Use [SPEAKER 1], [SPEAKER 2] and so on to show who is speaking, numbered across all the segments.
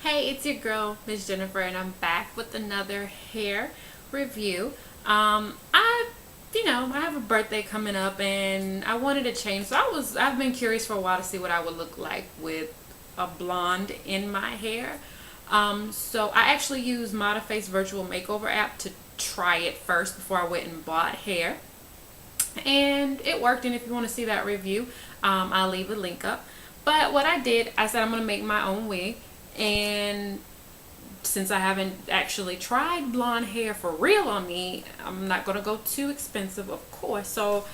[SPEAKER 1] Hey, it's your girl, Miss Jennifer, and I'm back with another hair review. I have a birthday coming up, and I wanted to change. I've been curious for a while to see what I would look like with a blonde in my hair. So I actually used Modiface Virtual Makeover app to try it first before I went and bought hair, and it worked. And if you want to see that review, I'll leave a link up. But what I did, I said I'm gonna make my own wig, and since I haven't actually tried blonde hair for real on me, I'm not gonna go too expensive, of course. So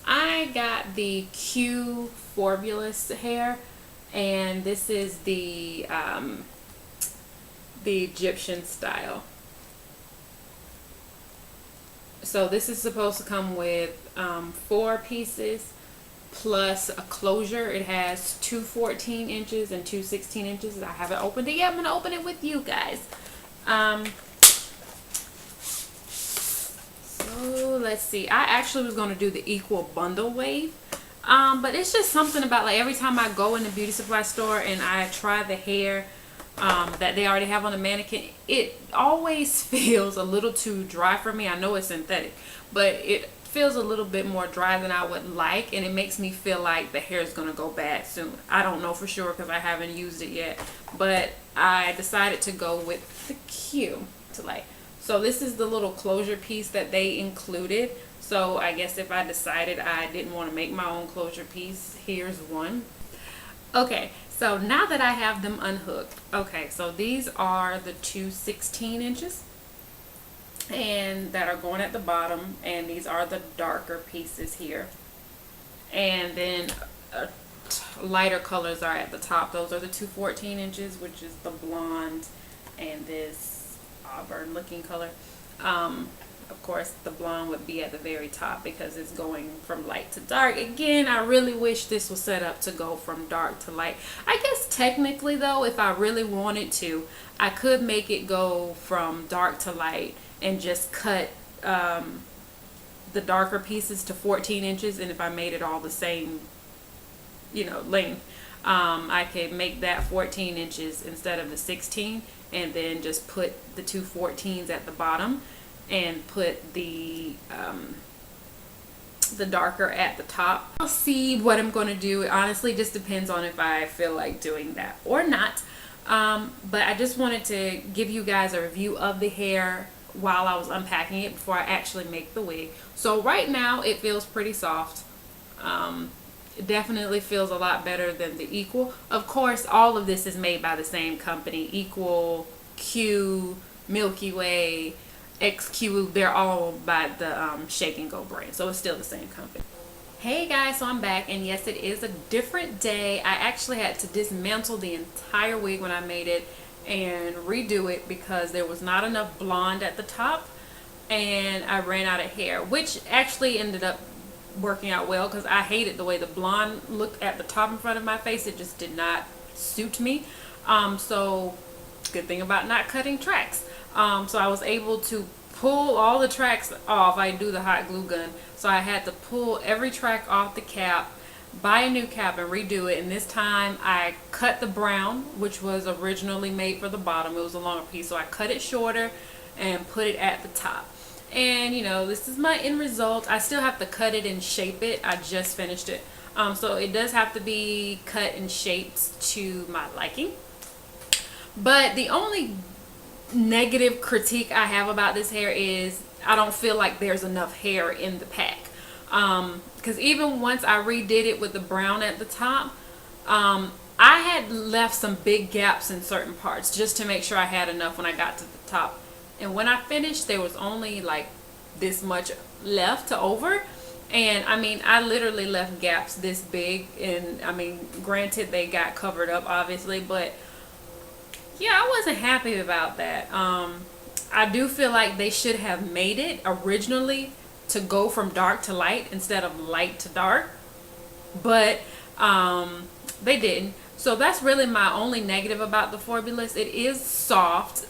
[SPEAKER 1] I got the Que Fourbulous hair, and this is the Egyptian style. So this is supposed to come with 4 pieces plus a closure. It has two 14 inches and two 16 inches. I haven't opened it yet. I'm gonna open it with you guys. So let's see. I actually was gonna do the equal bundle wave. But it's just something about, like, every time I go in the beauty supply store and I try the hair that they already have on the mannequin, it always feels a little too dry for me. I know it's synthetic, but it feels a little bit more dry than I would like, and it makes me feel like the hair is going to go bad soon. I don't know for sure because I haven't used it yet, but I decided to go with the Que to like. So this is the little closure piece that they included. So I guess if I decided I didn't want to make my own closure piece, here's one. Okay, so now that I have them unhooked, okay, so these are the two 16 inches and that are going at the bottom, and these are the darker pieces here, and then lighter colors are at the top. Those are the two 14 inches, which is the blonde and this auburn looking color. Of course, the blonde would be at the very top because it's going from light to dark. Again, I really wish this was set up to go from dark to light. I guess technically though, if I really wanted to, I could make it go from dark to light and just cut the darker pieces to 14 inches. And if I made it all the same, length, I could make that 14 inches instead of the 16, and then just put the two 14s at the bottom and put the darker at the top. I'll see what I'm going to do. It honestly just depends on if I feel like doing that or not. But I just wanted to give you guys a review of the hair while I was unpacking it before I actually make the wig. So right now it feels pretty soft. It definitely feels a lot better than the Equal. Of course, all of this is made by the same company. Equal, Que, Milky Way, XQ, they're all by the Shake and Go brand, so it's still the same company. Hey guys, so I'm back, and yes, it is a different day. I actually had to dismantle the entire wig when I made it and redo it because there was not enough blonde at the top and I ran out of hair, which actually ended up working out well because I hated the way the blonde looked at the top in front of my face. It just did not suit me. So good thing about not cutting tracks. So I was able to pull all the tracks off. I do the hot glue gun, so I had to pull every track off the cap, buy a new cap, and redo it. And this time I cut the brown, which was originally made for the bottom. It was a longer piece, so I cut it shorter and put it at the top. And this is my end result. I still have to cut it and shape it. I just finished it, so it does have to be cut and shaped to my liking. But the only negative critique I have about this hair is I don't feel like there's enough hair in the pack. Because even once I redid it with the brown at the top, I had left some big gaps in certain parts just to make sure I had enough when I got to the top. And when I finished, there was only like this much left to over. And I mean, I literally left gaps this big. And I mean, granted, they got covered up obviously, but yeah, I wasn't happy about that. I do feel like they should have made it originally to go from dark to light instead of light to dark, but they didn't. So that's really my only negative about the Fourbulous. It is soft.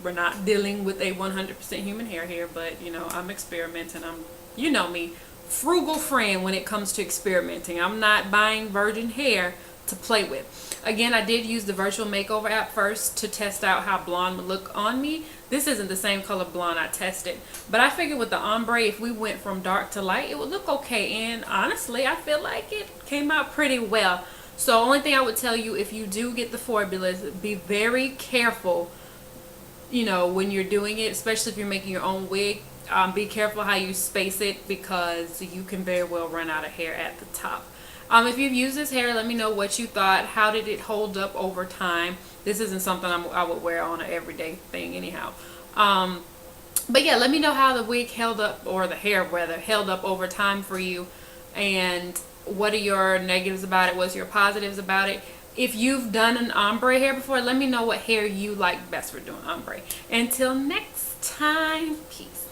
[SPEAKER 1] We're not dealing with a 100% human hair here, but I'm experimenting. Me, frugal friend when it comes to experimenting. I'm not buying virgin hair to play with. Again, I did use the virtual makeover app first to test out how blonde would look on me. This isn't the same color blonde I tested, but I figured with the ombre, if we went from dark to light, it would look okay. And honestly, I feel like it came out pretty well. So only thing I would tell you, if you do get the Fourbulous, be very careful, you know, when you're doing it, especially if you're making your own wig. Be careful how you space it, because you can very well run out of hair at the top. If you've used this hair, let me know what you thought. How did it hold up over time? This isn't something I would wear on an everyday thing anyhow. But yeah, let me know how the wig held up, or the hair rather, held up over time for you. And what are your negatives about it? What's your positives about it? If you've done an ombre hair before, let me know what hair you like best for doing ombre. Until next time, peace.